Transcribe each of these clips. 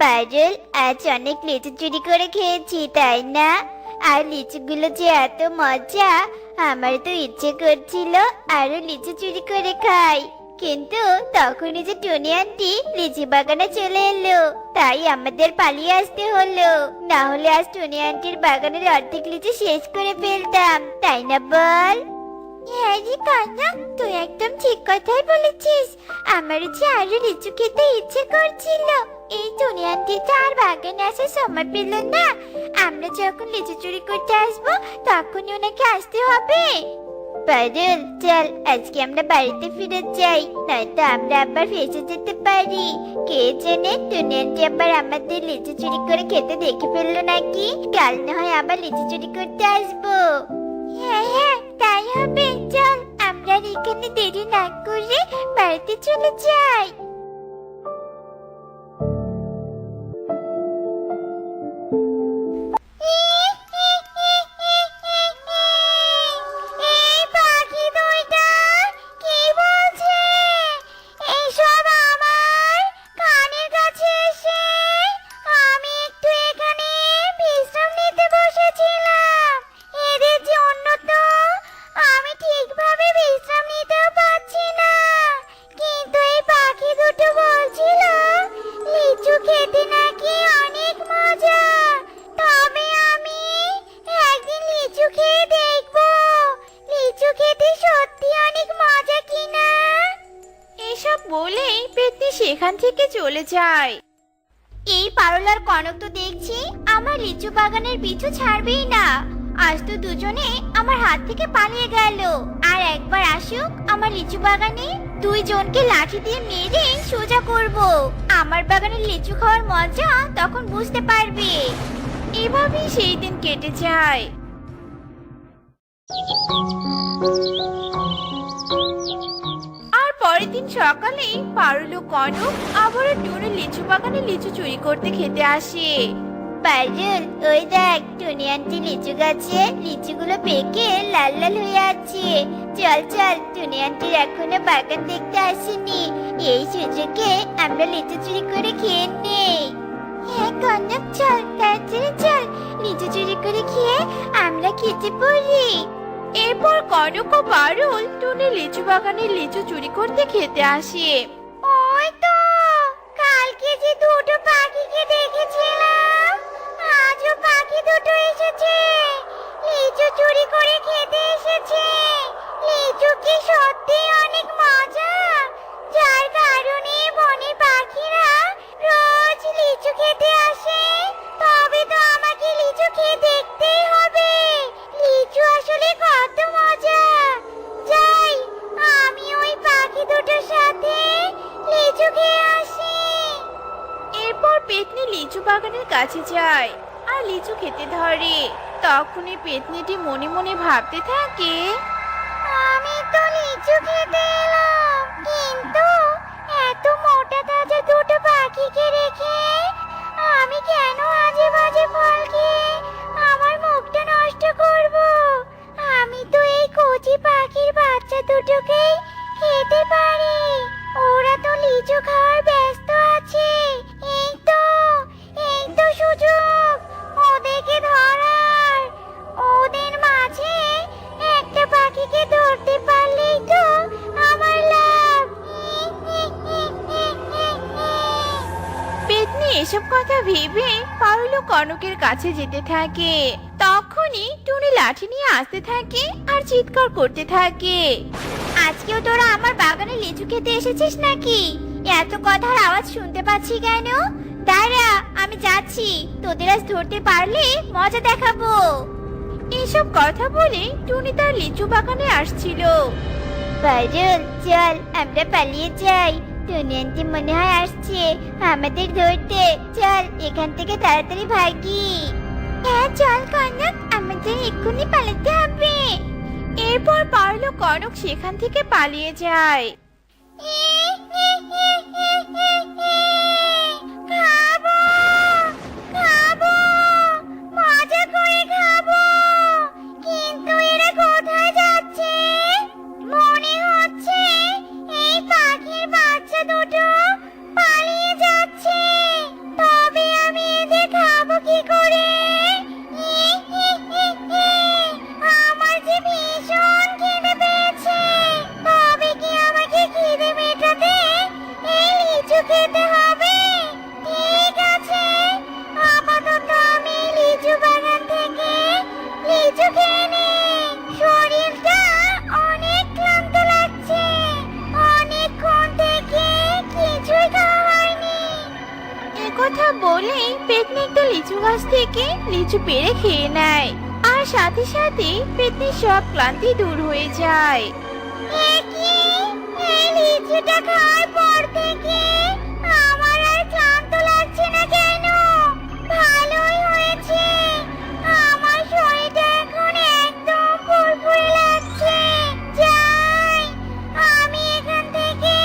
পারুল, আজ অনেক লিচু চুরি করে খেয়েছি তাই না? আর লিচুগুলো যে এত মজা, আমার তো ইচ্ছে করছিল আরো লিচু চুরি করে খাই। কিন্তু তখনই যে টুনি আন্টি লিচু বাগানে চলে এলো, তাই আমাদের পালিয়ে আসতে হলো। না হলে আজ টুনি আন্টির বাগানের অর্ধেক লিচু শেষ করে ফেলতাম, তাই না বল? হ্যাঁ রে কান্না, তুই একদম ঠিক কথাই বলেছিস। আমারও যে আরো লিচু খেতে ইচ্ছে করছিল। এই টুনি আন্টি তো আর বাগানে আসার সময় পেল না। আমরা যখন লিচু চুরি করতে আসবো তখনই ওনাকে আসতে হবে। পারুল, চল আজকে আমরা বাড়িতে ফিরে যাই, নয়তো আমরা আবার ফেসে যেতে পারি। কে জানে টুনি আন্টি আবার আমাদের লিচু চুরি করে খেতে দেখে ফেললো নাকি। কাল না হয় আবার লিচু চুরি করতে আসবো। হ্যাঁ হ্যাঁ, তাই হবে। চল আমরা আর এখানে দেরি না করে বাড়িতে চলে যাই। এই পাখি দুইটা কি বলছে? এইসব আমার কানের কাছে এসে আমি একটু এখানে বিশ্রাম নিতে বসেছিলাম। এদের জন্য তো আমি ঠিকভাবে বিশ্রাম নিতেও পারছি না। কিন্তু এই পাখি দুটো বলছিল লিচু খেতে নাকি অনেক মজা। তবে আমি একদিন লিচু খেয়ে দেখবো লিচু খেতে সত্যি অনেক মজা কিনা। এসব বলেই পেতনি সেখান থেকে চলে যায়। এই পারলার কনক তো দেখছি আমার লিচু বাগানের পিছু ছাড়বেই না। আজ তো দুজনে আমার হাত থেকে পালিয়ে গেল। আর একবার আসুক আমার লিচু বাগানে, দুইজনকে লাঠি দিয়ে মেরে সোজা করব। আমার বাগানের লিচু খাওয়ার মজা তখন বুঝতে পারবে। এভাবেই সেই দিন কেটে যায়। আর পরের দিন সকালে পারুল ও কনক আবারও টুনির লিচু বাগানে লিচু চুরি করতে খেতে আসে। পারুল, ওই দেখ টুনি আন্টি লিচু গাছে লিচুগুলো পেকে লাল লাল হয়ে আছে। চল চল, টুনি আন্টির এখনো বাগান দেখতে আসেনি। এই সুযোগে আমরা লিচু চুরি করে খেয়ে নেই। হ্যাঁ কনক, চল তাড়াতাড়ি চল, লিচু চুরি করে খেয়ে আমরা খেতে পড়ি। এরপর কনক ও পারুল টুনির লিচু বাগানে লিচু চুরি করতে খেতে আসে। ওই তো কালকে যে দুটো পাখিকে দেখেছিলাম, আজও পাখি দুটো এসেছে, লিচু চুরি করে খেতে এসেছে। লিচু কি সত্যি অনেক মজা, যার কারণে বনে পাখিরা রোজ লিচু খেতে আসে। তবে তো আমাকে লিচু খেয়ে দেখতেই হবে লিচু আসলে কত মজা। যাই, আমি ওই পাখি দুটোর সাথে লিচু খেয়ে আসি। এরপর পেতনি লিচু বাগানের কাছে যায় আর লিচু খেতে ধরে। তখনই পেতনিটি মনে মনে ভাবতে থাকে, আমি তো লিচু খেতে এলাম, কিন্তু এত মোটা তাজা দুটো পাখিকে রেখে আমি কেন আজে বাজে ফল খেয়ে আমার মুখটা নষ্ট করব? আমি তো এই কচি পাখির বাচ্চা দুটোকেই খেতে পারি। ওরা তো লিচু খাওয়ার ব্যস্ত আছে। এই তো সুযোগ ওদেরকে ধরার। ওদের মাঝে একটা পাখিকে ধরতে পারলেই তো আমার লাভ। পেতনি এসব কথা ভেবে পারুল ও কনকের কাছে যেতে থাকে। তখনই টুনি লাঠি নিয়ে আসতে থাকে আর চিৎকার করতে থাকে। আজকেও তোরা আমার বাগানে লিচু খেতে এসেছিস নাকি? এত কথার আওয়াজ শুনতে পাচ্ছি কেন? দাঁড়া, আমি যাচ্ছি, তোদের আজ ধরতে পারলে মজা দেখাবো। এসব কথা বলে টুনি তার লিচু বাগানে আসছিল। পারুল, চল আমরা পালিয়ে যাই। টুনি আন্টি মনে হয় আসছে আমাদের ধরতে। চল এখান থেকে তাড়াতাড়ি ভাগি। হ্যাঁ চল কনক, আমাদের এক্ষুনি পালাতে হবে। এরপর পারুল ও কনক সেখান থেকে পালিয়ে যায়। খাবো খাবো, মজা করে খাবো। কিন্তু এরা কোথায় যাচ্ছে? মনে হচ্ছে এই পাখির বাচ্চা দুটো পালিয়ে যাচ্ছে। তবে খেতে হবে? ঠিক আছে, আপাতত আমি লিচু বাগান থেকে লিচু খেয়ে নিই। শরীরটা অনেক ক্লান্ত লাগছে, অনেকক্ষণ থেকে কিছুই খাওয়া হয়নি। কথা বলেই পেতনি একটা লিচু গাছ থেকে লিচু পেড়ে খেয়ে নেয়, আর সাথে সাথে পেতনির সব ক্লান্তি দূর হয়ে যায়। এ কি? এই লিচুটা খাওয়ার পর থেকে আমার আর ক্লান্ত লাগছে না কেন? ভালোই হয়েছে, আমার শরীরটা এখন একদম ফুরফুরে লাগছে। যাই, আমি এখান থেকে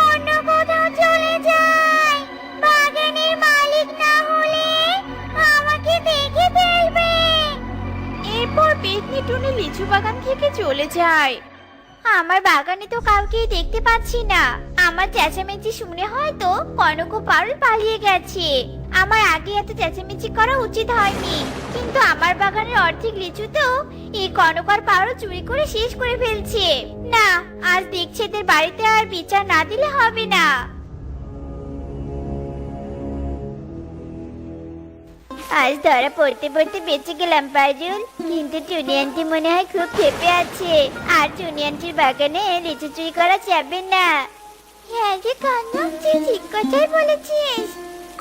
অন্য কোথাও চলে যাই। বাগানের মালিক না হলে আমাকে দেখে ফেলবে। এরপর পেতনি টুনি লিচু বাগান থেকে চলে যায়। আমার বাগানে তো কাউকেই দেখতে পাচ্ছি না। আমার চেঁচামেচি শুনে হয়তো কনক ও পারুল পালিয়ে গেছে। আমার আগে এত চেঁচামেচি করা উচিত হয়নি, কিন্তু আমার বাগানের অর্ধেক লিচু তো এই কনক আর পারুল চুরি করে শেষ করে ফেলছে। না, আজ দেখছি এদের বাড়িতে আর বিচার না দিলে হবে না। আজ ধরা পড়তে পড়তে বেঁচে গেলাম পারুল, কিন্তু টুনি আন্টি মনে হয় খুব ক্ষেপে আছে। আর টুনি আন্টির বাগানে লিচু চুরি করা যাবে না। হ্যাঁ রে কনক, তুই ঠিক কথাই বলেছিস।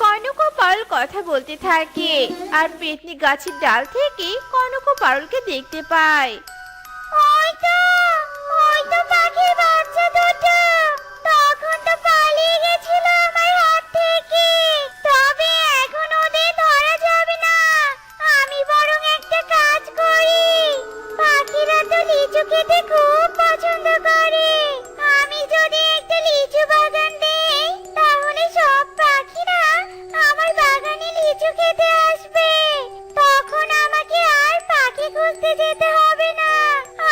কনক ও পারুল কথা বলতে থাকে, আর পেতনি গাছের ডাল থেকে কনক ও পারুলকে দেখতে পায়। ওই তো পাখির বাচ্চা দুটো, তখন তো পালিয়ে গেছিল আমার হাত থেকে। তবে এখন ওদের ধরা যাবে না। আমি বরং একটা কাজ করি, পাখিরা তো লিচু খেতে খুব পছন্দ করে। আমি যদি একটা লিচু বাগান দেই, তাহলে সব পাখিরা আমার বাগানে লিচু খেতে আসবে। তখন আমাকে আর পাখি খুঁজতে যেতে হবে না।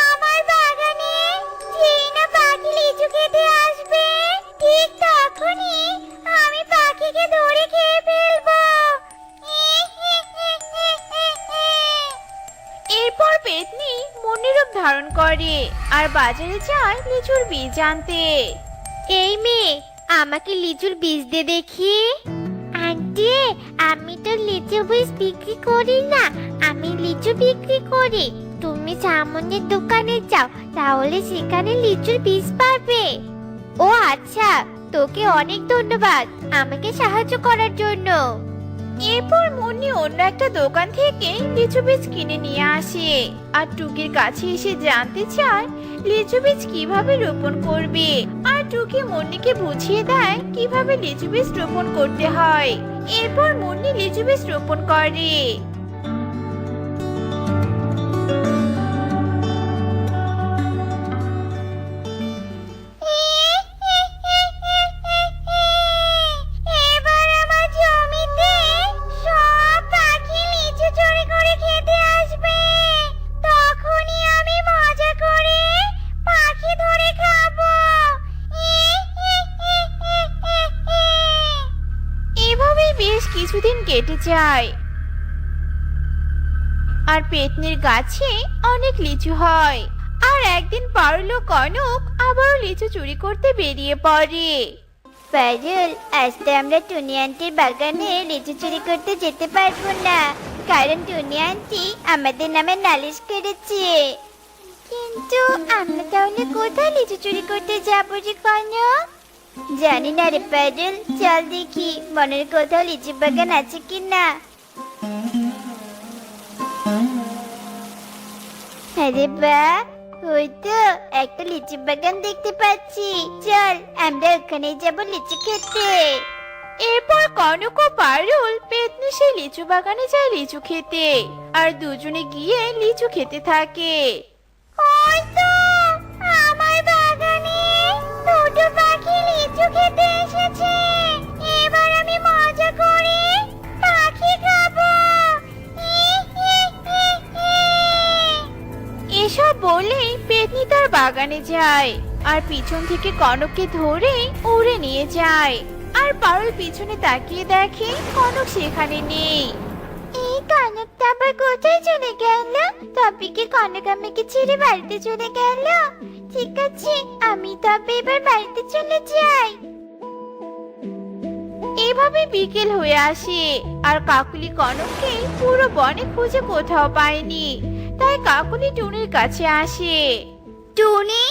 আমার বাগানে যেই না পাখি লিচু খেতে আসবে, ঠিক তখনই আমি পাখিকে ধরে খেয়ে ফেলবো। এরপর পেতনি মনের রূপ ধারণ করে আর বাজারে যায় লিচুর বীজ আনতে। এই মেয়ে, আমাকে লিচুর বীজ দে দেখি। আন্টি, আমি তো লিচু বীজ বিক্রি করি না, আমি লিচু বিক্রি করি। তুমি সামনের দোকানে যাও, তাহলে সেখানে লিচুর বীজ পাবে। ও আচ্ছা, তোকে অনেক ধন্যবাদ আমাকে সাহায্য করার জন্য। এরপর মুন্নি অন্য একটা দোকান থেকে লিচু বীজ কিনে নিয়ে আসে, আর টুকির কাছে এসে জানতে চায় লিচু বীজ কিভাবে রোপণ করবে। আর টুকি মুন্নিকে বুঝিয়ে দেয় কিভাবে লিচু বীজ রোপণ করতে হয়। এরপর মুন্নি লিচু বীজ রোপণ করে। এবার আমার জমিতে সব পাখি লিচু চুরি করে খেতে আসবে। তখনই আমি মজা করে পাখি ধরে খাবো। এভাবেই বেশ কিছুদিন কেটে যায়, আর পেতনির গাছে অনেক লিচু হয়। আর একদিন পারুল ও কনক আবারও লিচু চুরি করতে বেরিয়ে পড়ে। পারুল, আজ তো আমরা টুনি আন্টির বাগানে লিচু চুরি করতে যেতে পারবো না, কারণ টুনি আন্টি আমাদের নামে নালিশ করেছে। কিন্তু আমরা তাহলে কোথায় লিচু চুরি করতে যাবো রে কনক? জানি না রে পারুল, চল দেখি মনের কোথাও লিচু বাগান আছে কিনা। আরে বাহ, ওই তো একটা লিচু বাগান দেখতে পাচ্ছি। চল আমরা ওখানে যাব লিচু খেতে। এরপর কনক ও পারুল পেতনি সেই লিচু বাগানে যায় লিচু খেতে, আর দুজনে গিয়ে লিচু খেতে থাকে। ওই তো আমার বাগানে দুটো পাখি লিচু খেতে এসেছে। এবার আমি মজা করে পাখি খাবো। এসব বলেই পেতনি তার বাগানে যায়, আর পিছন থেকে কনককে ধরে উড়ে নিয়ে যায়। আর পারুল পিছনে তাকিয়ে দেখে কনক সেখানে নেই। এই কনকটা আবার কোথায় চলে গেল? তবে কি কনক আমাকে ছেড়ে বাড়িতে চলে গেল? ঠিক আছে, আমি তবে এবার বাড়িতে চলে যাই। এভাবে বিকেল হয়ে আসে আর কাকুলি কনককে পুরো বনে খুঁজে কোথাও পায়নি। তাই কাকুলি টুনির কাছে আসে। টুনি,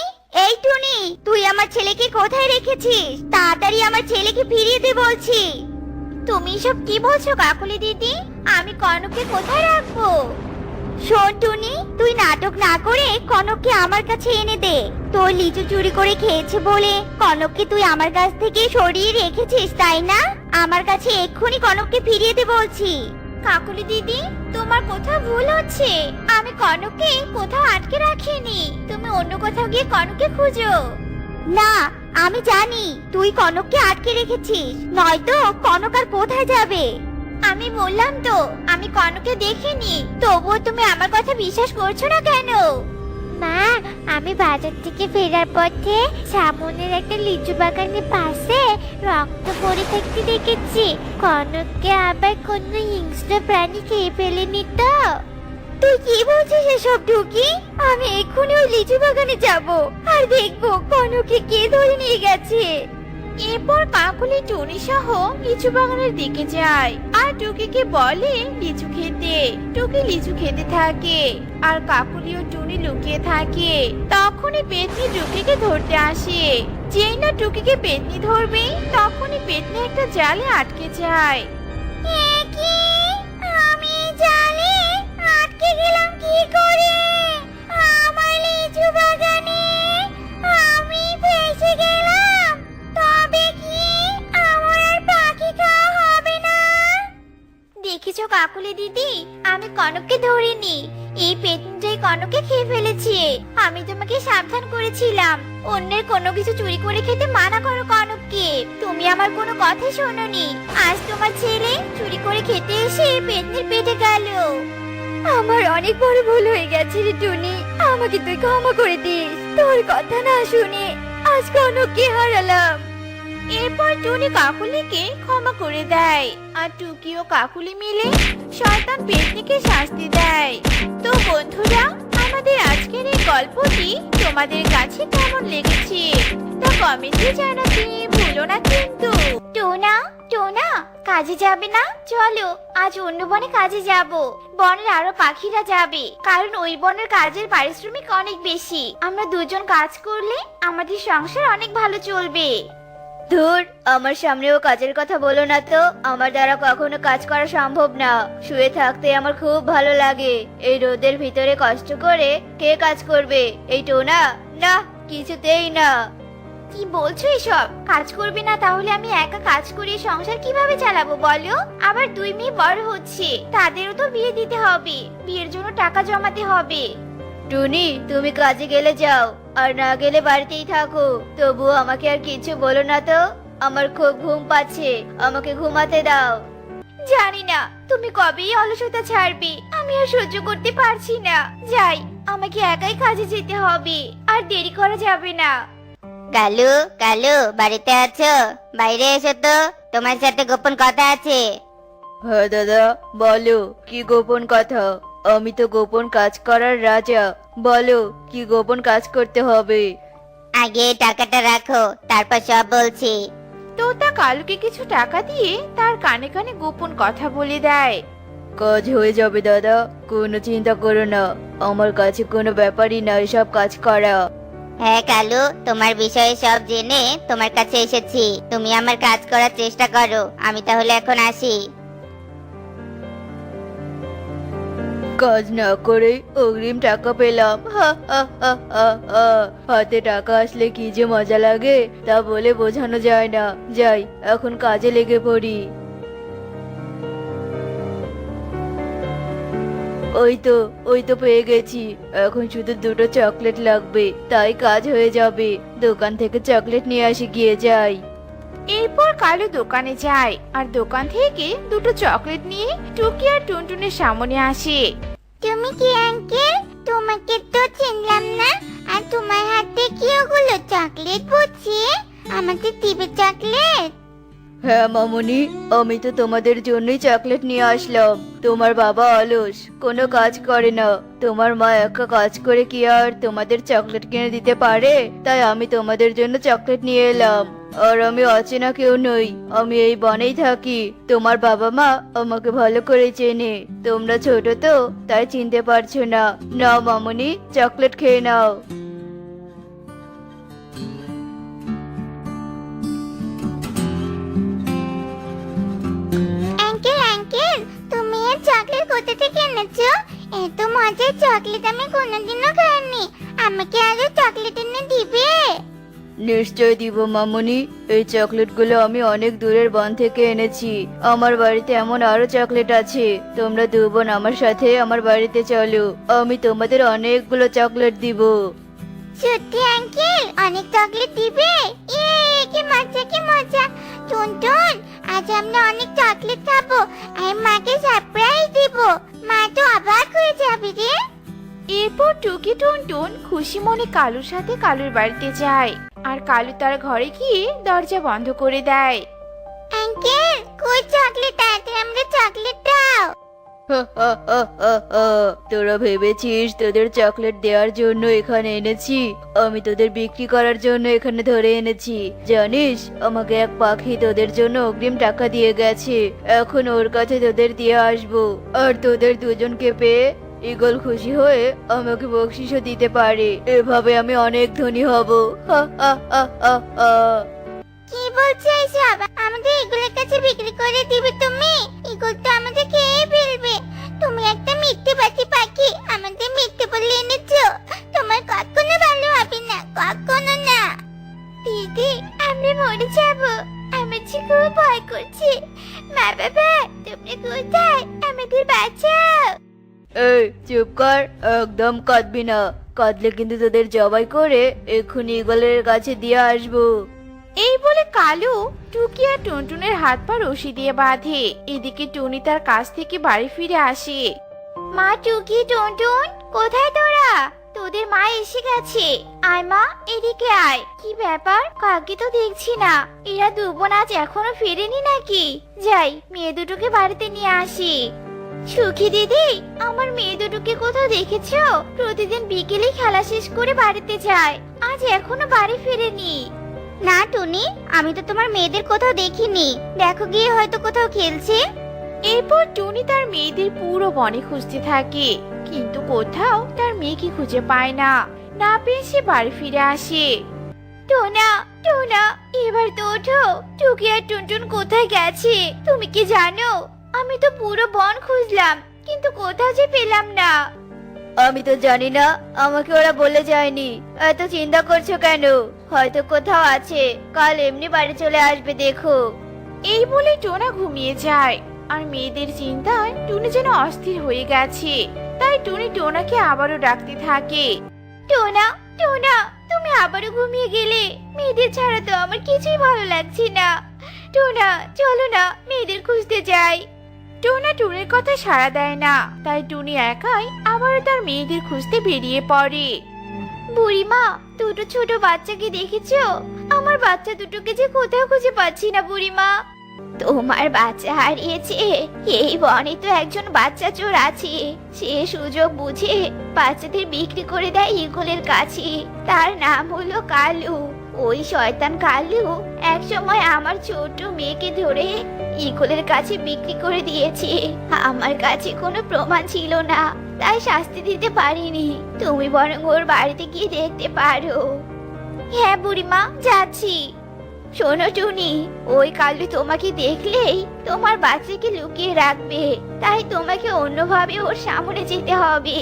এই টুনি, তুই আমার ছেলেকে কোথায় রেখেছিস? তাড়াতাড়ি আমার ছেলেকে ফিরিয়ে দে বলছি। তুমি সব কি বলছো কাকুলি দিদি? আমি কনককে কোথায় রাখবো? শোন টুনি, তুই নাটক না করে কনককে আমার কাছে এনে দে। তোর লিচু চুরি করে খেয়েছে বলে কনককে তুই আমার কাছ থেকে সরিয়ে রেখেছিস, তাই না? আমার কাছে এক্ষুনি কনককে ফিরিয়ে দে বলছি। কাকুলি দিদি, তোমার কোথাও ভুল হচ্ছে। আমি কনককে কোথাও আটকে রাখিনি। তুমি অন্য কোথাও গিয়ে কনককে খুঁজো। না, আমি জানি তুই কনককে আটকে রেখেছিস, নয়তো কনক আর কোথায় যাবে? আমি বললাম তো আমি কনককে দেখিনি, তবুও তুমি আমার কথা বিশ্বাস করছো না কেন? মা, আমি বাজার থেকে ফেরার পথে সামনের একটা লিচু বাগানের পাশে রক্ত পড়ে থাকতে দেখেছি। কনককে আবার কোনো হিংস্র প্রাণী খেয়ে ফেলেনি তো? তুই কি বলছিস এসব টুকি? আমি এক্ষুনি ওই লিচু বাগানে যাব আর দেখবো কনককে কে ধরে নিয়ে গেছে। এরপর কাকুলি টুনি সহ লিচু বাগানের দিকে যায় আর টুকিকে বলে লিচু খেতে। টুকি লিচু খেতে থাকে আর কাকুলি ও টুনি লুকিয়ে থাকে। তখনই পেতনি টুকিকে ধরতে আসে। যেই না টুকিকে পেতনি ধরবে তখনই পেতনি একটা জালে আটকে যায়। আমি জালে আটকে গেলাম কি করে? আমার লিচু বাগানে আমি ফেসে গেলাম। তবে কি আমার আর পাখি খাওয়া হবে না? দেখেছো কাকুলি দিদি, আমি কনককে ধরিনি, এই পেতনিটাই কনককে খেয়ে ফেলেছে। আমি তোমাকে সাবধান করেছিলাম অন্যের কোনো কিছু চুরি করে খেতে মানা করো কনককে। তুমি আমার কোনো কথা শোনোনি। আজ তোমার ছেলে চুরি করে খেতে এসে পেতনির পেটে গেল। আমার অনেক বড় ভুল হয়ে গেছে রে টুনি, আমাকে তুই ক্ষমা করে দিস। তোর কথা না শুনে আজ কনককে হারালাম। এরপর টুনি কাকুলিকে ক্ষমা করে দেয় আর টুকি ও কাকুলি মিলে শয়তান পেতনিকে শাস্তি দেয়। তো বন্ধুরা, আমাদের আজকের এই গল্পটি তোমাদের কাছে কেমন লেগেছে তা কমেন্টে জানাতে ভুলো না কিন্তু। টোনা, টোনা, কাজে যাবে না? চলো আজ অন্য বনে কাজে যাব। বনের আরো পাখিরা যাবে, কারণ ওই বনের কাজের পারিশ্রমিক অনেক বেশি। আমরা দুজন কাজ করলে আমাদের সংসার অনেক ভালো চলবে। ধুর, আমার সামনেও কাজের কথা বলো না তো। আমার দ্বারা কখনো কাজ করা সম্ভব না। শুয়ে থাকতে আমার খুব ভালো লাগে। এই রোদের ভিতরে কষ্ট করে কে কাজ করবে? এই টোনা, না, কিছুতেই না। কি বলছো এসব? কাজ করবে না? তাহলে আমি একা কাজ করে সংসার কিভাবে চালাবো বলো? আবার দুই মেয়ে বড় হচ্ছে, তাদেরও তো বিয়ে দিতে হবে, বিয়ের জন্য টাকা জমাতে হবে। টুনি, তুমি কাজে গেলে যাও, আর না গেলে বাড়িতেই থাকো। তবুও আমাকে আর কিছু বলো না তো। আমার খুব ঘুম পাচ্ছে, আমাকে ঘুমাতে দাও। জানি না তুমি কবেই অলসতা ছাড়বে, আমি আর সহ্য করতে পারছি না। যাই, আমাকে একাই কাজে যেতে হবে, আর দেরি করা যাবে না। কালু, কালু, বাড়িতে আছো? বাইরে এসো তো, তোমার সাথে গোপন কথা আছে। হ্যাঁ দাদা, বলো কি গোপন কথা? আমি তো গোপন কাজ করার রাজা। বলো কি গোপন কাজ করতে হবে? আগে টাকাটা রাখো, তারপর সব বলছি। তোতা কালুকে কিছু টাকা দিয়ে তার কানে কানে গোপন কথা বলে দেয়। কাজ হয়ে যাবে দাদা, কোনো চিন্তা করো না। আমার কাছে কোনো ব্যাপারই না এসব কাজ করা। হ্যাঁ কালু, তোমার বিষয়ে সব জেনে তোমার কাছে এসেছি। তুমি আমার কাজ করার চেষ্টা করো। আমি তাহলে এখন আসি। কাজ না করে অগ্রিম টাকা পেলাম, হা হা হা হা হা। হাতে টাকা আসলে কি যে মজা লাগে তা বলে বোঝানো যায় না। যাই, এখন কাজে লেগে পড়ি। ওই তো পেয়ে গেছি। এখন শুধু দুটো চকলেট লাগবে, তাই কাজ হয়ে যাবে। দোকান থেকে চকলেট নিয়ে আসি, গিয়ে যাই। এরপর কালু দোকানে যায় আর দোকান থেকে দুটো চকলেট নিয়ে টুকি আর টুনটুনের সামনে আসে। তুমি কি আঙ্কেল? তোমাকে তো চিনলাম না। আর তোমার হাতে কি ওগুলো চকলেট বুঝছি? আমাকে দিবে চকলেট? হ্যাঁ মামুনি, আমি তো তোমাদের জন্যই চকলেট নিয়ে আসলাম। তোমার বাবা অলস, কোনো কাজ করে না। তোমার মা একা কাজ করে কি আর তোমাদের চকলেট কিনে দিতে পারে? তাই আমি তোমাদের জন্য চকলেট নিয়ে এলাম। আর আমি অচেনা কেউ নই, আমি এই বনেই থাকি। তোমার বাবা মা আমাকে ভালো করে চেনে। তোমরা ছোট তো তাই চিনতে পারছো না। নাও মামুনি, চকলেট খেয়ে নাও। আঙ্কেল আঙ্কেল, তুমি এই চকলেট কোথা থেকে এনেছো? এত মজার চকলেট আমি কোনোদিনও খাইনি। আমাকে আরো চকলেট এনে দিবে? নিশ্চয় দিব মামুনি। এই চকলেটগুলো আমি অনেক দূরের বন থেকে এনেছি। আমার বাড়িতে এমন আরো চকলেট আছে। তোমরা দু বোন আমার সাথে আমার বাড়িতে চলো, আমি তোমাদের অনেকগুলো চকলেট দিব। সত্যি আঙ্কেল অনেক চকলেট দিবে? ইয়ে, কি মজা কি মজা! টুনটুন, আজ আমরা অনেক চকলেট খাবো আর মাকে সারপ্রাইজ দিব। মা তো অবাক হয়ে যাবে রে। এরপর টুকি টুনটুন খুশি মনে কালুর সাথে কালুর বাড়িতে যায়, আর কালু তার ঘরে গিয়ে দরজা বন্ধ করে দেয়। আঙ্কেল, কই চকলেট? তাড়াতাড়ি আমরা চকলেট দাও। তোরা ভেবেছিস তোদের চকলেট দেওয়ার জন্য এখানে এনেছি? আমি তোদের বিক্রি করার জন্য এখানে ধরে এনেছি। জানিস, আমাকে এক পাখি তোদের জন্য অগ্রিম টাকা দিয়ে গেছে। এখন ওর কাছে তোদের দিয়ে আসবো। আর তোদের দুজনকে পেয়ে ঈগল খুশি হয়ে আমাকে বকশিশও দিতে পারে। এভাবে আমি অনেক ধনী হব। হা হা হা হা হা। কি বলছো এইসব? আমাদের এগুলোর কাছে বিক্রি করে দিবে তুমি? এগুলো তো আমাদের খেয়ে ফেলবে। তুমি একটা মিথ্যেবাদী পাখি, আমাদের মিথ্যে বলে এনেছো। তোমার কখনো ভালো হবে না, কখনো না। দিদি, আমরা মরে যাব। আমার যে খুব ভয় করছে। মা বাবা, তুমি কোথায়? আমাদের বাঁচাও। এই চুপ কর, একদম কাঁদবি না। কাঁদলে কিন্তু তোদের জবাই করে এক্ষুনি ঈগলের কাছে দিয়ে আসবো। এই বলে কালু টুকি আর টুনটুনের হাত পা রশি দিয়ে বাঁধে। এদিকে টুনি তার কাছ থেকে বাড়ি ফিরে আসে। মা, টুকি, টুনটুন, কোথায় তোরা? তোদের মা এসে গেছে। আয় মা, এদিকে আয়। কি ব্যাপার? কাকে তো দেখছি না। এরা দু বোন আজ এখনো ফেরেনি নাকি? যাই, মেয়ে দুটোকে বাড়িতে নিয়ে আসি। সুখী দিদি, আমার মেয়ে দুটোকে কোথাও দেখেছো? প্রতিদিন বিকেলে খেলা শেষ করে বাড়িতে যায়, আজ এখনো বাড়ি ফেরেনি। না টুনি, আমি তো তোমার মেয়েদের কোথাও দেখিনি। দেখো গিয়ে, হয়তো কোথাও খেলছে। এরপর টুনি তার মেয়েদের পুরো বনে খুঁজতে থাকে, কিন্তু কোথাও তার মেয়েকে খুঁজে পায় না। না পেয়ে সে বাড়ি ফিরে আসে। টোনা, টোনা, এবার তো ওঠো। টুকি আর টুনটুন কোথায় গেছে তুমি কি জানো? আমি তো পুরো বন খুঁজলাম, কিন্তু কোথাও যে পেলাম না। আমি তো জানি না, আমাকে ওরা বলে যায়নি। এত চিন্তা করছো কেন? হয়তো কোথাও আছে, কাল এমনি বাড়ি চলে আসবে, দেখো। এই বলে টোনা ঘুমিয়ে যায়। আর মেয়েদের চিন্তায় টুনি যেন অস্থির হয়ে গেছে। তাই টুনি টোনাকে আবারও ডাকতে থাকে। টোনা, টোনা, তুমি আবারও ঘুমিয়ে গেলে? মেয়েদের ছাড়া তো আমার কিছুই ভালো লাগছে না। টোনা, চলো না, মেয়েদের খুঁজতে যাই। টোনা টুনির কথা সাড়া দেয় না, তাই টুনি একাই আবারও তার মেয়েদের খুঁজতে বেরিয়ে পড়ে। বুড়িমা, দুটো ছোট বাচ্চাকে দেখেছো? আমার বাচ্চা দুটোকে যে কোথাও খুঁজে পাচ্ছি না বুড়িমা। তোমার বাচ্চা হারিয়েছে? এই বনে তো একজন বাচ্চা চোর আছে। সে সুযোগ বুঝে বাচ্চাদের বিক্রি করে দেয় ঈগলের কাছে। তার নাম হলো কালু। ওই শয়তান কালু এক সময় আমার ছোট মেয়েকে ধরে ঈগলের কাছে বিক্রি করে দিয়েছে। আমার কাছে কোনো প্রমাণ ছিল না, তাই শাস্তি দিতে পারিনি। তুমি বরং ওর বাড়িতে গিয়ে দেখতে পারো। হ্যাঁ বুড়িমা, যাচ্ছি। শোনো টুনি, ওই কালু তোমাকে দেখলেই তোমার বাচ্চাকে লুকিয়ে রাখবে, তাই তোমাকে অন্যভাবে ওর সামনে যেতে হবে।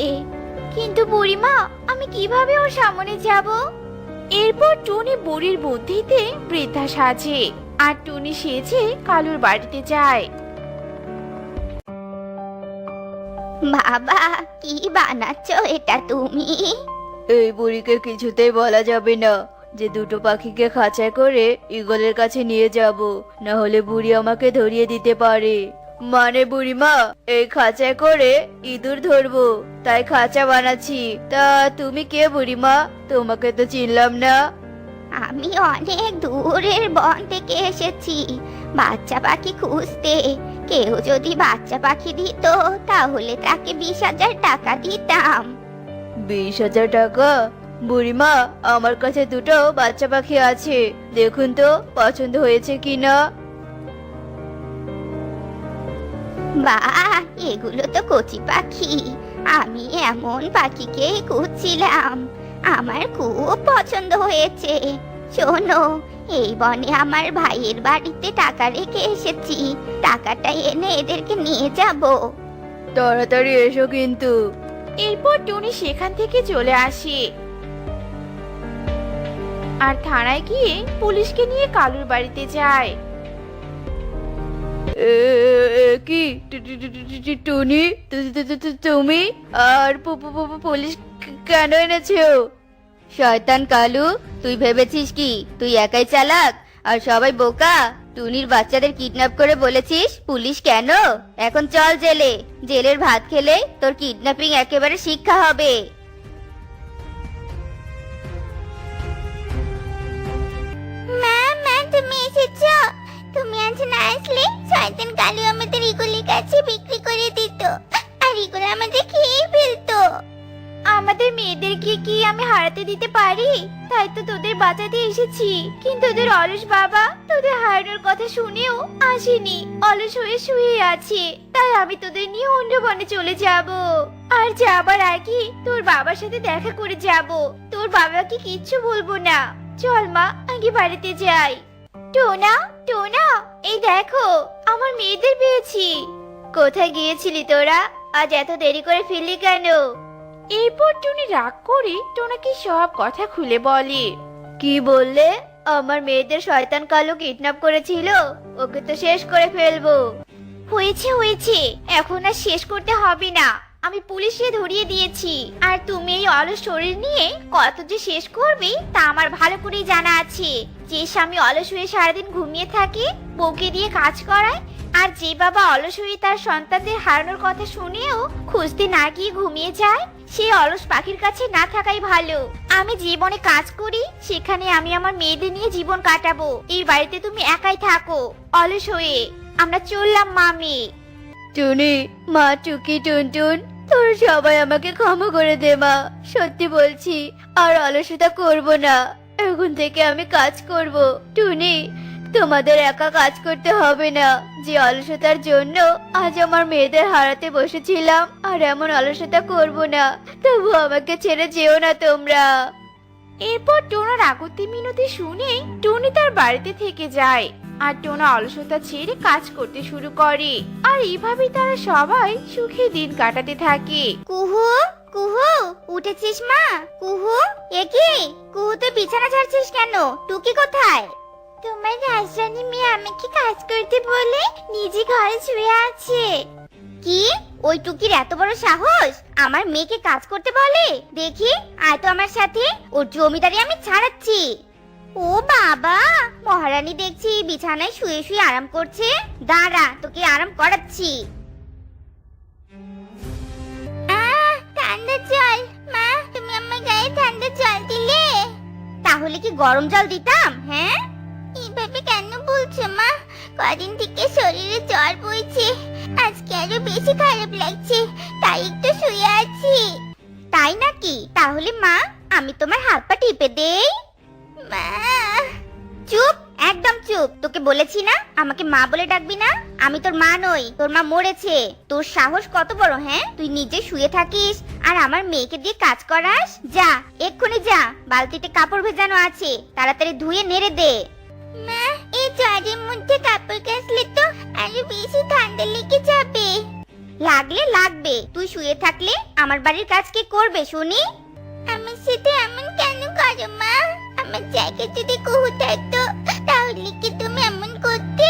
কিন্তু বুড়িমা, আমি কিভাবে ওর সামনে যাব? এরপর টুনি বুড়ির বুদ্ধিতে বৃদ্ধা সাজে, আর টুনি সেজে কালুর বাড়িতে যায়। বাবা, কি বানাচ্ছো এটা তুমি? এই বুড়িকে কিছুতেই বলা যাবে না যে দুটো পাখিকে খাঁচায় করে ঈগলের কাছে নিয়ে যাব, না হলে বুড়ি আমাকে ধরিয়ে দিতে পারে। মানে বুড়িমা, এই খাঁচায় করে ইঁদুর ধরবো, তাই খাঁচা বানাচ্ছি। তা তুমি কে বুড়িমা? তোমাকে তো চিনলাম না। আমি অনেক দূরের বন থেকে এসেছি বাচ্চা পাখি খুঁজতে। কেউ যদি বাচ্চা পাখি দিত তাহলে তাকে 20,000 টাকা দিতাম। 20,000 টাকা? বুড়িমা, আমার কাছে দুটো বাচ্চা পাখি আছে, দেখুন তো পছন্দ হয়েছে কিনা। বাহ, এগুলো তো কচি পাখি। আমি এমন পাখিকে খুঁজছিলাম, আমার খুব পছন্দ হয়েছে। শোনো, এই বনে আমার ভাইয়ের বাড়িতে টাকা রেখে এসেছি, টাকাটা এনে এদেরকে নিয়ে যাব। তাড়াতাড়ি এসো কিন্তু। এরপর টুনি সেখান থেকে চলে আসে আর থানায় গিয়ে পুলিশকে নিয়ে কালুর বাড়িতে যায়। কি টুনি, তুমি আর পুলিশ কেন এনেছো? শয়তান কালু, তুই ভেবেছিস কি তুই একাই চালাক আর সবাই বোকা? টুনির বাচ্চাদের কিডন্যাপ করে বলেছিস পুলিশ কেন? এখন চল জেলে, জেলের ভাত খেলে তোর কিডন্যাপিং একেবারে শিক্ষা হবে। মা, মা, তুমি এসেছো? তুমি আজ না আসলে শয়তান কালু আমাদের ইগলের কাছে বিক্রি করে দিত, আর ইগল আমাদের খেয়ে ফেলতো। আমাদের মেয়েদেরকে কি আমি হারাতে দিতে পারি? তাই তো তোদের বাঁচাতে এসেছি, কিন্তু তোদের অলস বাবা তোদের হারানোর কথা শুনেও আসেনি, অলস হয়ে শুয়ে আছে। তাই আমি তোদের নিয়ে অন্য বনে চলে যাব, আর যাবার আগে তোর বাবার সাথে দেখা করে যাব। তোর বাবাকে কিচ্ছু বলবো না। চল মা, আগে বাড়িতে যাই। টোনা, টোনা, এই দেখো আমার মেয়েদের পেয়েছি। কোথায় গিয়েছিলি তোরা? আজ এত দেরি করে ফিরলি কেন? এরপর টুনি রাগ করে টোনাকে সব কথা খুলে বলে। কি বললে? আমার মেয়েদের শয়তান কালু কিডন্যাপ করেছিল? ওকে তো শেষ করে ফেলবো। হয়েছে হয়েছে, এখন আর শেষ করতে হবে না, আমি পুলিশে ধরিয়ে দিয়েছি। আর তুমি এই অলস শরীর নিয়ে কত যে শেষ করবে তা আমার ভালো করেই জানা আছে। যে স্বামী অলস হয়ে সারাদিন ঘুমিয়ে থাকে, বউকে দিয়ে কাজ করায়, আর যে বাবা অলস হয়ে তার সন্তানদের হারানোর কথা শুনেও খুঁজতে না গিয়ে ঘুমিয়ে যায়, সে অলস পাখির কাছে না থাকাই ভালো। আমি জীবনে কাজ করি, সেখানে আমি আমার মেয়েদের নিয়ে জীবন কাটাবো। এই বাড়িতে তুমি একাই থাকো অলস হয়ে। আমরা চললাম মামি। টুনি, মা, টুকি, টুনটুন, তোরা সবাই আমাকে ক্ষমা করে দে মা। সত্যি বলছি, আর অলসতা করব না। এখন থেকে আমি কাজ করব। টুনি, তোমাদের একা কাজ করতে হবে না। যে অলসতার জন্য আজ আমার মেয়েদের হারাতে বসেছিলাম, আর এমন অলসতা করব না। তবু আমাকে ছেড়ে যেও না তোমরা। এরপর টোনার আগতি মিনতি শুনে টুনি তার বাড়িতে থেকে যায়, আর টোনা অলসতা ছেড়ে কাজ করতে শুরু করে। আর এইভাবেই তারা সবাই সুখে দিন কাটাতে থাকে। কুহু, কুহু, উঠেছিস মা? কুহু, এ কি? কুহু, তুই বিছানা ঝাড়ছিস কেন? টুকি কোথায়? তোমার রাজরানী মেয়ে আমাকে কাজ করতে বলে নিজে ঘরে শুয়ে আছে। কি? ওই টুকির এত বড় সাহস আমার মেয়েকে কাজ করতে বলে? দেখি, আয় তো আমার সাথে, ওর জমিদারি আমি ছাড়াচ্ছি। ও বাবা, মহারানী দেখছি বিছানায় শুয়ে শুয়ে আরাম করছে। দাঁড়া, তোকে আরাম করাচ্ছি। ঠান্ডা জল। মা, তুমি আমার গায়ে ঠান্ডা জল দিলে? তাহলে কি গরম জল দিতাম? হ্যাঁ, এইভাবে কেন বলছো মা? কদিন থেকে শরীরে জ্বর বইছে, আজকে আরো বেশি খারাপ লাগছে, তাই একটু শুয়ে আছি। তাই নাকি? তাহলে মা, আমি তোমার হাত পা টিপে দেই। মা। চুপ, একদম চুপ। তোকে বলেছি না আমাকে মা বলে ডাকবি না। আমি তোর মা নই, তোর মা মরেছে। তোর সাহস কত বড়, হ্যাঁ? তুই নিজে শুয়ে থাকিস আর আমার মেয়েকে দিয়ে কাজ করাস? যা, এক্ষুনি যা, বালতিতে কাপড় ভেজানো আছে, তাড়াতাড়ি ধুয়ে নেড়ে দে। মা, এই জ্বরের মধ্যে কাপড় কাচলে তো আরো বেশি ঠান্ডা লেগে যাবে। লাগলে লাগবে, তুই শুয়ে থাকলে আমার বাড়ির কাজ কে করবে শুনি? আমার সাথে এমন কেন করো মা? আমার জায়গায় যদি কুহু থাকতো তাহলে কি তুমি এমন করতে?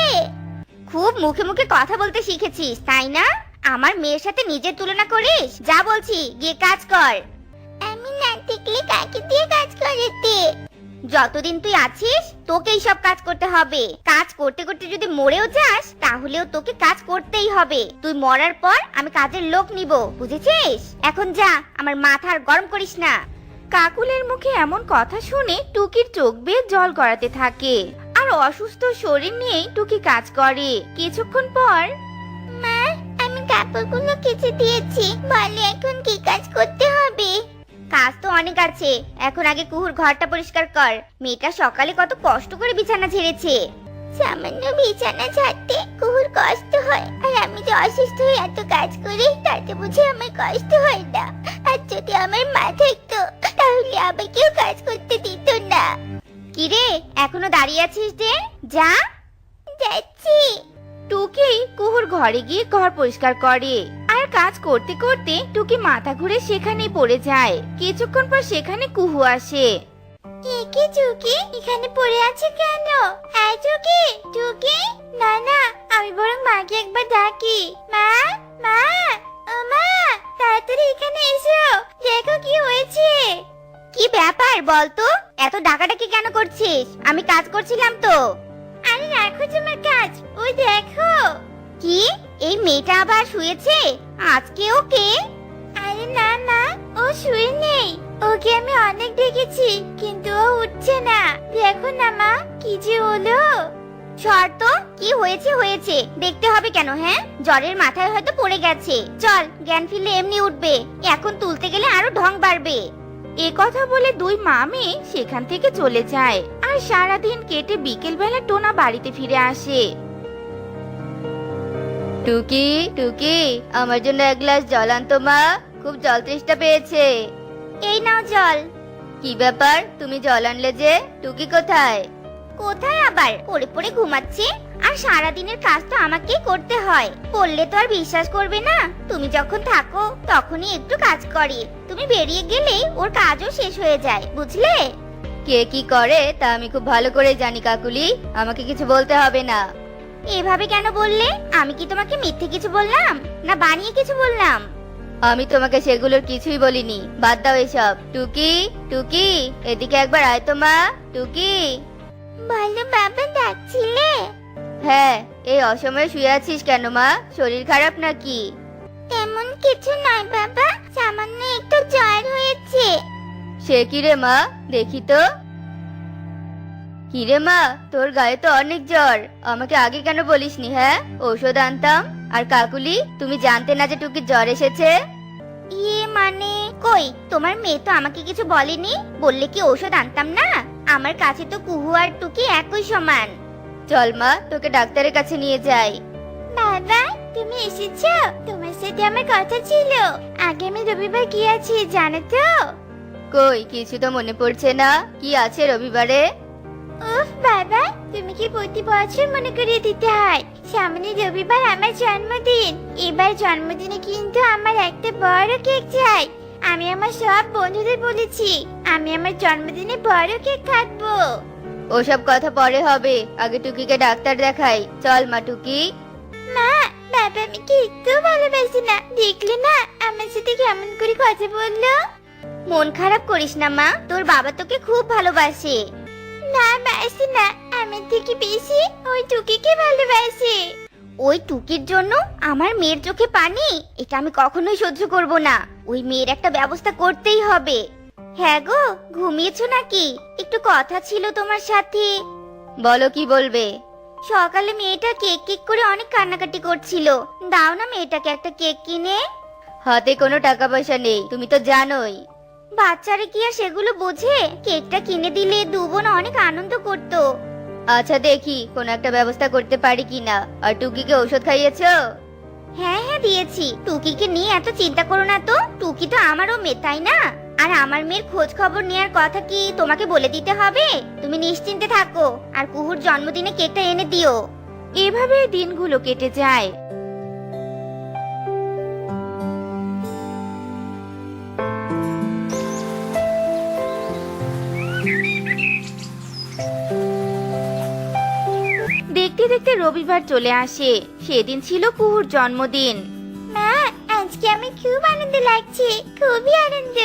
খুব মুখে মুখে কথা বলতে শিখেছিস তাই না? আমার মেয়ের সাথে নিজের তুলনা করিস? যা বলছি, গিয়ে কাজ কর। আমি না দেখলে কাকে দিয়ে কাজ করাতে? যতদিন তুই আছিস তোকেই সব কাজ করতে হবে। কাজ করতে করতে যদি মরেও যাস তাহলেও তোকে কাজ করতেই হবে। তুই মরার পর আমি কাজের লোক নিব, বুঝেছিস? এখন যা, আমার মাথা আর গরম করিস না। কাকুলের মুখে এমন কথা শুনে টুকির চোখ বেয়ে জল গড়াতে থাকে, আর অসুস্থ শরীর নিয়েই টুকি কাজ করে। কিছুক্ষণ পর, মা, আমি কাপড়গুলো কেচে দিয়েছি, বলে এখন কি কাজ করতে হবে? কাজ তো অনেক আছে, এখন আগে কুহুর ঘরটা পরিষ্কার কর। মেয়েটা সকালে কত কষ্ট করে বিছানা ঝেড়েছে। সামান্য বিছানা ঝাড়তে কুহুর কষ্ট হয়, আর আমি যে অসুস্থ হয়ে এত কাজ করি তাতে বুঝে আমার কষ্ট হয় না। আর যদি আমার মা থাকতো তাহলে আবার কেউ কাজ করতে দিত না। কিরে, এখনো দাঁড়িয়ে আছিস যে? যা। যাচ্ছি। টুকি কুহুর ঘরে গিয়ে ঘর পরিষ্কার করে, আর কাজ করতে করতে টুকি মাথা ঘুরে সেখানেই পড়ে যায়। কিছুক্ষণ পর সেখানে কুহু আসে। একে টুকি এখানে পড়ে আছে কেন? এই টুকি, টুকি। না না, আমি বরং মাকে একবার ডাকি। মা, মা, ও মা, তাড়াতাড়ি এখানে এসো, দেখো কি হয়েছে। কি ব্যাপার বলতো? এত ডাকাডাকি কেন করছিস? আমি কাজ করছিলাম তো। আরে রাখো তোমার কাজ, ওই দেখো। কি, এই মেয়েটা আবার শুয়েছে? আজকে ওকে? আরে না মা, ও শুয়ে নেই। ওকে আমি অনেক ডেকেছি কিন্তু ও উঠছে না। দেখো না মা, কি যে হলো। শর্ত কি হয়েছে হয়েছে, দেখতে হবে কেন? হ্যাঁ, জ্বরের মাথায় হয়তো পড়ে গেছে। চল, জ্ঞান ফিরলে এমনি উঠবে, এখন তুলতে গেলে আরো ঢং বাড়বে। এ কথা বলে দুই মা মেয়ে সেখান থেকে চলে যায়। আর সারাদিন কেটে বিকেল বেলা টোনা বাড়িতে ফিরে আসে। টুকি, টুকি, আমার জন্য এক গ্লাস জল আনতো মা, খুব জল তৃষ্ণা পেয়েছে। এই নাও জল। কি ব্যাপার, তুমি জল আনলে যে? টুকি কোথায়? কোথায় আবার, পড়ে পড়ে ঘুমাচ্ছে। আর সারা দিনের কাজ তো আমাকেই করতে হয়, বললে তো আর বিশ্বাস করবে না। তুমি যখন থাকো তখনই একটু কাজ করে, তুমি বেরিয়ে গেলে ওর কাজও শেষ হয়ে যায়, বুঝলে? কে কি করে তা আমি খুব ভালো করে জানি কাকুলি, আমাকে কিছু বলতে হবে না। এভাবে কেন বললে? আমি কি তোমাকে মিথ্যে কিছু বললাম, না বানিয়ে কিছু বললাম? আমি তোমাকে সেগুলোর কিছুই বলিনি, বাদ দাও এসব। টুকি, টুকি, এদিকে একবার আয় তো মা। টুকি। বলো বাবা, ডাকছিলে? হ্যাঁ, এই অসময়ে শুয়ে আছিস কেন মা? শরীর খারাপ নাকি? তেমন কিছু নয় বাবা, সামান্য একটু জ্বর হয়েছে। সে কি রে মা, দেখি তো। কি রে মা, তোর গায়ে তো অনেক জ্বর, আমাকে আগে কেন বলিসনি? হ্যাঁ, ঔষধ আনতাম। আর কাকুলি, তুমি জানতে না যে টুকির জ্বর এসেছে? মানে কই, তোমার মেয়ে তো আমাকে কিছু বলেনি, বললে কি ঔষধ আনতাম না? আমার কাছে তো কুহু আর টুকি একই সমান। চল মা, তোকে ডাক্তারের কাছে নিয়ে যাই। বাবা, তুমি এসেছো? তোমার সাথে আমার কথা ছিল। আগামী রবিবার কি আছে জানো তো? কই, কিছু তো মনে পড়ছে না, কি আছে রবিবারে? উফ বাবা, তুমি কি প্রতি বছর মনে করিয়ে দিতে হয়? সামনে রবিবার আমার জন্মদিন। এবার জন্মদিনে কিন্তু আমার একটা বড় কেক চাই। আমি আমার সব বন্ধুদের বলেছি আমি আমার জন্মদিনে বড় কেক কাটবো। ওসব কথা পরে হবে, আগে টুকিকে ডাক্তার দেখাই। চল মা টুকি। মা, বাবা আমাকে একটু ভালোবাসে না, দেখলে না আমার সাথে কেমন করে কথা বললো। মন খারাপ করিস না মা, তোর বাবা তোকে খুব ভালোবাসে। না বাসে না, আমার থেকে বেশি ওই টুকিকে ভালোবাসে। ওই টুকির জন্য আমার মেয়ের চোখে পানি, এটা আমি কখনোই সহ্য করব না। ওই মেয়ের একটা ব্যবস্থা করতেই হবে। হ্যাঁ গো, ঘুমিয়েছো নাকি? একটু কথা ছিল তোমার সাথে। বলো, কি বলবে? সকালে মেয়েটা কেক কেক করে অনেক কান্নাকাটি করছিল, দাও না মেয়েটাকে একটা কেক কিনে। হাতে কোনো টাকা পয়সা নেই, তুমি তো জানোই। বাচ্চারা কি আর সেগুলো বোঝে? কেকটা কিনে দিলে দু বোন অনেক আনন্দ করতো। আচ্ছা, দেখি কোন একটা ব্যবস্থা করতে পারি কিনা। আর টুকিকে ঔষধ খাইয়েছো? হ্যাঁ হ্যাঁ দিয়েছি। টুকিকে নিয়ে এত চিন্তা করো না তো, টুকি তো আমারও মেয়ে, তাই না? আর আমার মেয়ের খোঁজ খবর নেওয়ার কথা কি তোমাকে বলে দিতে হবে? তুমি নিশ্চিন্তে থাকো, আর কুহুর জন্মদিনে কেকটা এনে দিও। এভাবে দিনগুলো কেটে যায়। দেখতে দেখতে রবিবার চলে আসে। সেদিন ছিল কুহুর জন্মদিন। মা, আজকে আমি খুব আনন্দ লাগছে, খুবই আনন্দ।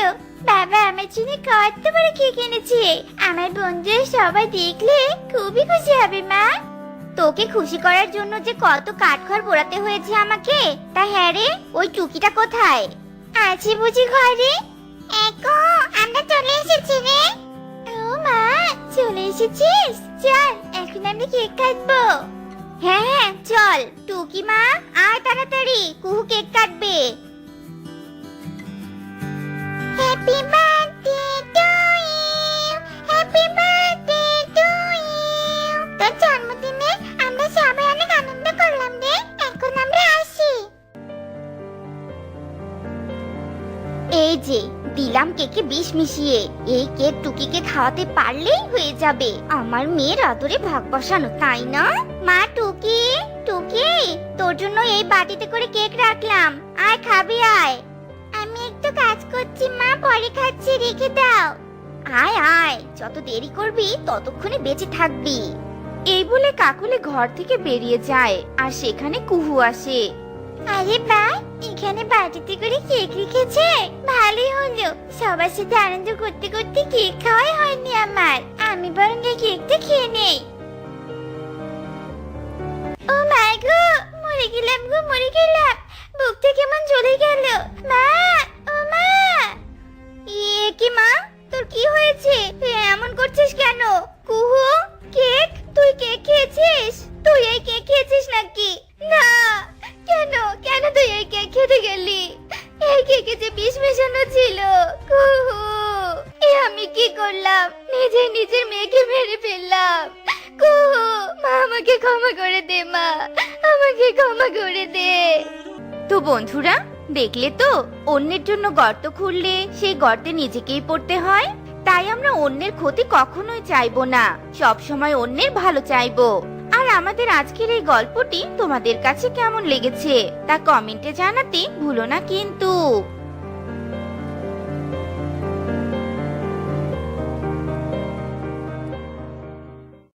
বাবা আমার জন্য কত বড় কেক এনেছে, আমার বন্ধুরা সবাই দেখলে খুবই খুশি হবে। মা, তোকে খুশি করার জন্য যে কত কাঠখড় পোড়াতে হয়েছে আমাকে। তা হ্যাঁ রে, ওই টুকিটা কোথায়? আছে বুঝি ঘরে? এগো, আমরা চলে এসেছি রে। ও মা, চলে এসেছিস? চল এখন আমরা কেক কাটবো। হ্যাঁ হ্যাঁ চল। টুকি মা, আয় তাড়াতাড়ি, কুহু কেক কাটবে। হ্যাপি বার্থডে যে দিলাম কেকে বিষ মিশিয়ে। এই কেক টুকিকে খাওয়াতে পারলেই হয়ে যাবে আমার মেয়ের আদরে ভাগ বসানো, তাই না? মা টুকি, টুকি, তোর জন্য এই বাটিতে করে কেক রাখলাম, আয় খাবি আয়। আমি একটু কাজ করছি মা, পরে খাচ্ছি, রেখে দাও। আয় আয়, যত দেরি করবি ততক্ষণে বেঁচে থাকবি। এই বলে কাকুলি ঘর থেকে বেরিয়ে যায় আর সেখানে কুহু আসে। আরে বাহ, এখানে বাটিতে করে কেক রেখেছে, ভালোই হলো। সবার সাথে আনন্দ করতে করতে কেক খাওয়াই হয়নি আমার। আমি বরং এই কেকটা খেয়ে নেই। ও মাই গো, মরে গেলাম গো, মরে গেলাম। বুকটা কেমন জ্বলে গেল। মা, ও মা। কি মা, তোর কি হয়েছে? এমন করছিস কেন? কুহু, কেক? তুই কেক খেয়েছিস? তুই এই কেক খেয়েছিস নাকি? না, কেন কেন তুই এই কেক খেতে গেলি? এই কেকে যে বিষ মেশানো ছিল। কুহু, আমি কি করলাম? নিজের মেয়েকে মেরে ফেললাম। কুহু, মা আমাকে ক্ষমা করে দে, মা আমাকে ক্ষমা করে দে। তো বন্ধুরা, দেখলে তো, অন্যের জন্য গর্ত খুঁড়লে সেই গর্তে নিজেকেই পড়তে হয়। তাই আমরা অন্যের ক্ষতি কখনোই চাইবো না, সব সময় অন্যের ভালো চাইবো। আর আমাদের আজকের এই গল্পটি তোমাদের কাছে কেমন লেগেছে তা কমেন্টে জানাতে ভুলো না কিন্তু।